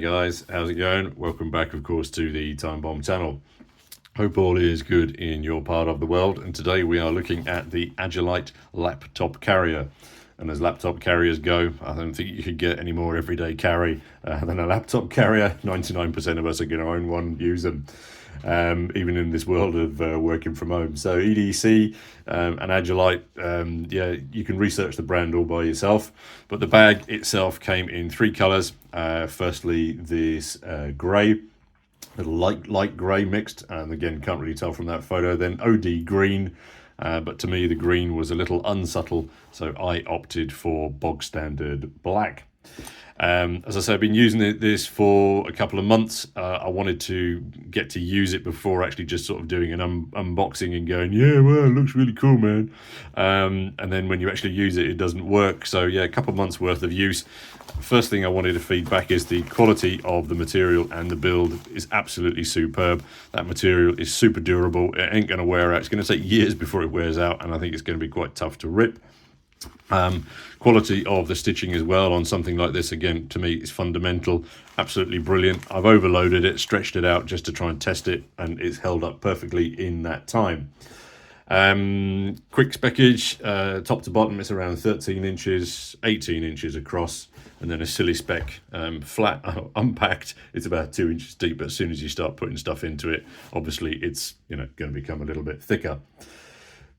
guys, how's it going? Welcome back, of course, to the Time Bomb channel. Hope all is good in your part of the world, and today we are looking at the Agilite laptop carrier. And as laptop carriers go, I don't think you could get any more everyday carry than a laptop carrier. 99% of us are going to own one, use them, even in this world of working from home. So EDC and Agilite, yeah, you can research the brand all by yourself. But the bag itself came in three colours. Firstly, this grey, a light grey mixed, and again, can't really tell from that photo. Then OD green. But to me, the green was a little unsubtle, so I opted for bog standard black. As I said, I've been using this for a couple of months. I wanted to get to use it before actually just sort of doing an unboxing and going, yeah, well, it looks really cool, man. And then when you actually use it, it doesn't work. So yeah, a couple of months worth of use. First thing I wanted to feedback is the quality of the material, and the build is absolutely superb. That material is super durable. It ain't going to wear out. It's going to take years before it wears out, and I think it's going to be quite tough to rip. Quality of the stitching as well on something like this, again, to me is fundamental. Absolutely brilliant. I've overloaded it, stretched it out just to try and test it, and it's held up perfectly in that time. Quick speckage, top to bottom, it's around 13 inches, 18 inches across, and then a silly speck, flat, unpacked, it's about 2 inches deep. But as soon as you start putting stuff into it, obviously it's going to become a little bit thicker.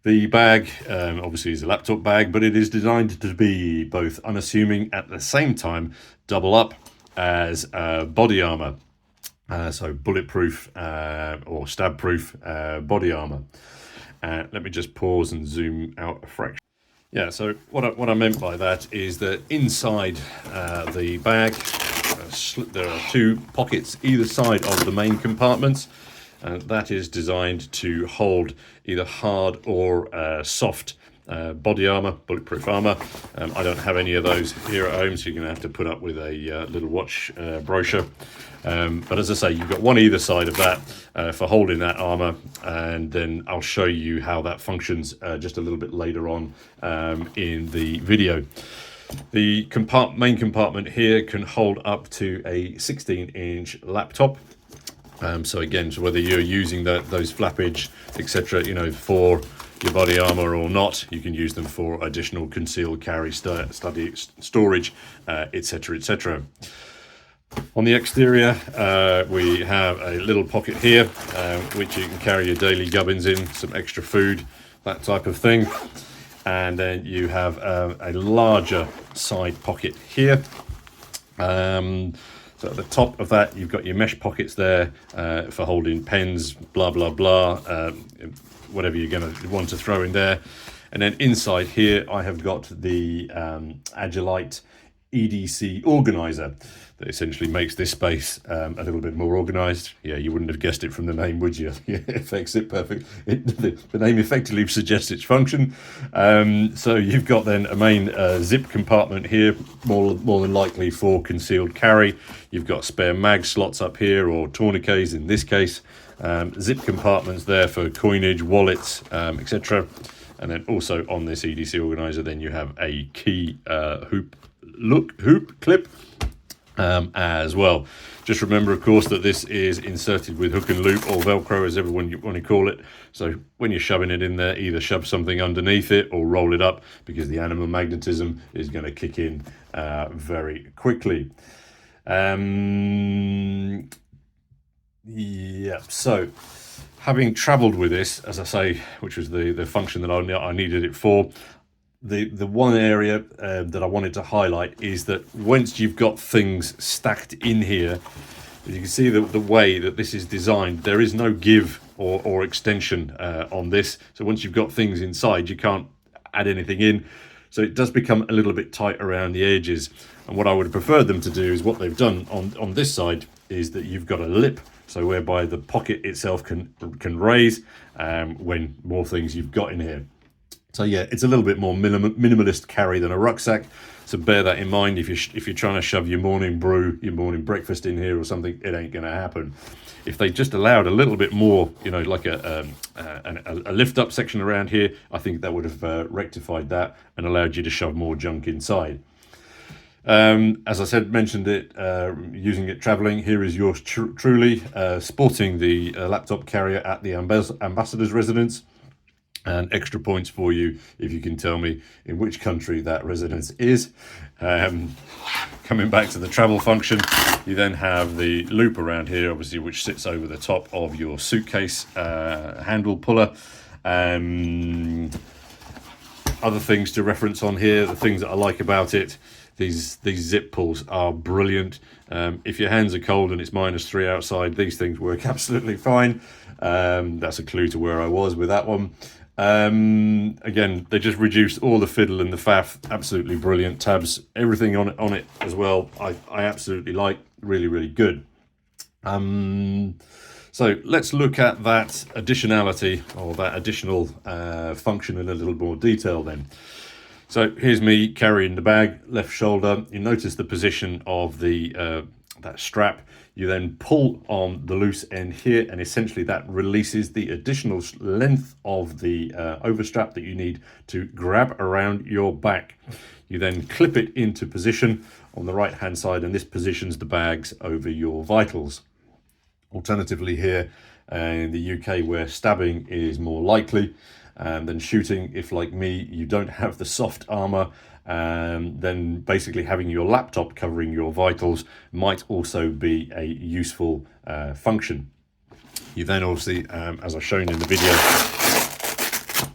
The bag obviously is a laptop bag, but it is designed to be both unassuming at the same time, double up as body armor. So bulletproof or stab-proof body armor. Let me just pause and zoom out a fraction. Yeah, so what I meant by that is that inside the bag, there are two pockets either side of the main compartments. And that is designed to hold either hard or soft body armor, bulletproof armor. I don't have any of those here at home, so you're going to have to put up with a little watch brochure. But as I say, you've got one either side of that for holding that armor, and then I'll show you how that functions just a little bit later on in the video. The main compartment here can hold up to a 16-inch laptop. So again, so whether you're using those flappage, etc., for your body armor or not, you can use them for additional concealed carry, storage, etc., etc. On the exterior, we have a little pocket here, which you can carry your daily gubbins in, some extra food, that type of thing. And then you have a larger side pocket here. So at the top of that, you've got your mesh pockets there for holding pens, blah, blah, blah, whatever you're going to want to throw in there. And then inside here, I have got the Agilite EDC organizer that essentially makes this space a little bit more organized. Yeah, you wouldn't have guessed it from the name, would you? Yeah, it affects it perfect. The name effectively suggests its function. So you've got then a main zip compartment here, more than likely for concealed carry. You've got spare mag slots up here, or tourniquets in this case. Zip compartments there for coinage, wallets, etc. And then also on this EDC organizer, then you have a key hoop clip as well. Just remember, of course, that this is inserted with hook and loop, or Velcro, as everyone you want to call it. So when you're shoving it in there, either shove something underneath it or roll it up, because the animal magnetism is going to kick in very quickly. Yeah, so having traveled with this, as I say, which was the function that I needed it for, the one area that I wanted to highlight is that once you've got things stacked in here, you can see the way that this is designed, there is no give or extension on this. So once you've got things inside, you can't add anything in. So it does become a little bit tight around the edges. And what I would have preferred them to do is what they've done on this side is that you've got a lip, so whereby the pocket itself can raise when more things you've got in here. So yeah, it's a little bit more minimalist carry than a rucksack. So bear that in mind. If you're trying to shove your morning brew, your morning breakfast in here or something, it ain't going to happen. If they just allowed a little bit more, like a lift up section around here, I think that would have rectified that and allowed you to shove more junk inside. As I said, mentioned it, using it traveling. Here is yours truly, sporting the laptop carrier at the ambassador's residence. And extra points for you if you can tell me in which country that residence is. Coming back to the travel function, you then have the loop around here, obviously, which sits over the top of your suitcase handle puller. Other things to reference on here, the things that I like about it, these zip pulls are brilliant. If your hands are cold and it's -3 outside, these things work absolutely fine. That's a clue to where I was with that one. Again, they just reduced all the fiddle and the faff. Absolutely brilliant tabs, everything on it as well. I absolutely like, really good. So let's look at that additionality, or that additional function in a little more detail then. So here's me carrying the bag, left shoulder. You notice the position of the that strap. You then pull on the loose end here, and essentially that releases the additional length of the overstrap that you need to grab around your back. You then clip it into position on the right hand side, and this positions the bags over your vitals. Alternatively here in the UK, where stabbing is more likely than shooting, if like me you don't have the soft armor, then basically having your laptop covering your vitals might also be a useful function. You then obviously, as I've shown in the video,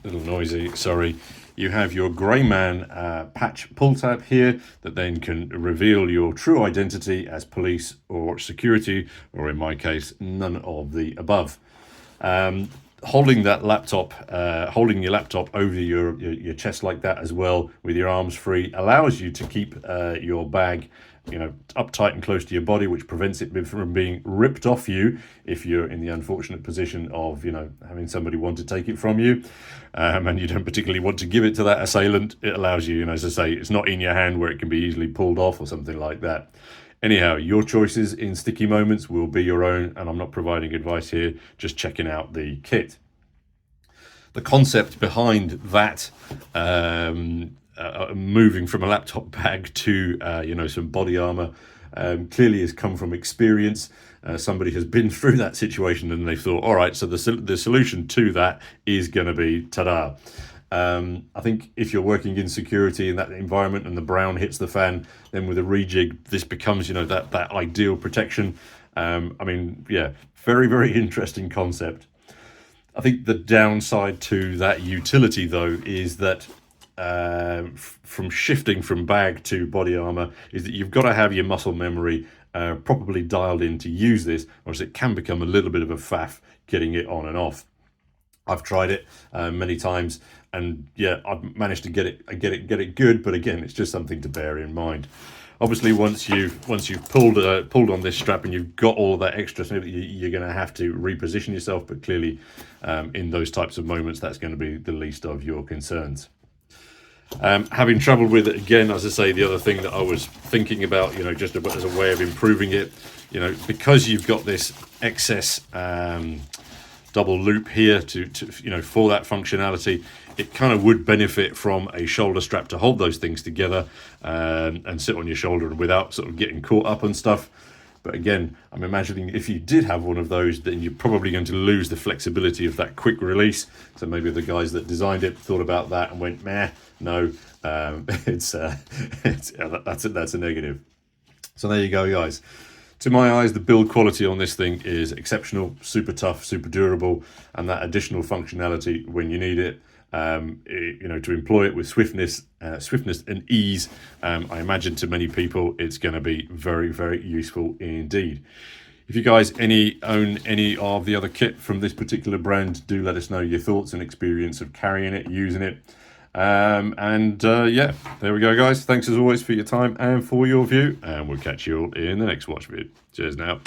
a little noisy, sorry, you have your Greyman patch pull tab here that then can reveal your true identity as police or security, or in my case, none of the above. Holding that laptop, holding your laptop over your chest like that as well, with your arms free, allows you to keep your bag, you know, uptight and close to your body, which prevents it from being ripped off you if you're in the unfortunate position of, you know, having somebody want to take it from you, and you don't particularly want to give it to that assailant. It allows you, you know, as I say, it's not in your hand where it can be easily pulled off or something like that. Anyhow, your choices in sticky moments will be your own, and I'm not providing advice here, just checking out the kit. The concept behind that, moving from a laptop bag to, you know, some body armor, clearly has come from experience. Somebody has been through that situation and they've thought, all right, so the solution to that is going to be ta-da. I think if you're working in security in that environment and the brown hits the fan, then with a rejig, this becomes, you know, that ideal protection. I mean, yeah, very interesting concept. I think the downside to that utility, though, is that from shifting from bag to body armor, is that you've got to have your muscle memory properly dialed in to use this, or else it can become a little bit of a faff getting it on and off. I've tried it many times, and yeah, I've managed to get it good. But again, it's just something to bear in mind. Obviously, once you've pulled on this strap and you've got all that extra, you're going to have to reposition yourself. But clearly, in those types of moments, that's going to be the least of your concerns. Having trouble with it again, as I say, the other thing that I was thinking about, you know, just as a way of improving it, you know, because you've got this excess double loop here to you know, for that functionality, it kind of would benefit from a shoulder strap to hold those things together and sit on your shoulder without sort of getting caught up and stuff. But again, I'm imagining if you did have one of those, then you're probably going to lose the flexibility of that quick release. So maybe the guys that designed it thought about that and went, meh, no, that's a negative. So there you go, guys. To my eyes, the build quality on this thing is exceptional, super tough, super durable, and that additional functionality when you need it, you know, to employ it with swiftness and ease. I imagine to many people it's going to be very useful indeed. If you guys own any of the other kit from this particular brand, do let us know your thoughts and experience of carrying it, using it. Yeah, there we go, guys. Thanks as always for your time and for your view, and we'll catch you all in the next watch vid. Cheers now.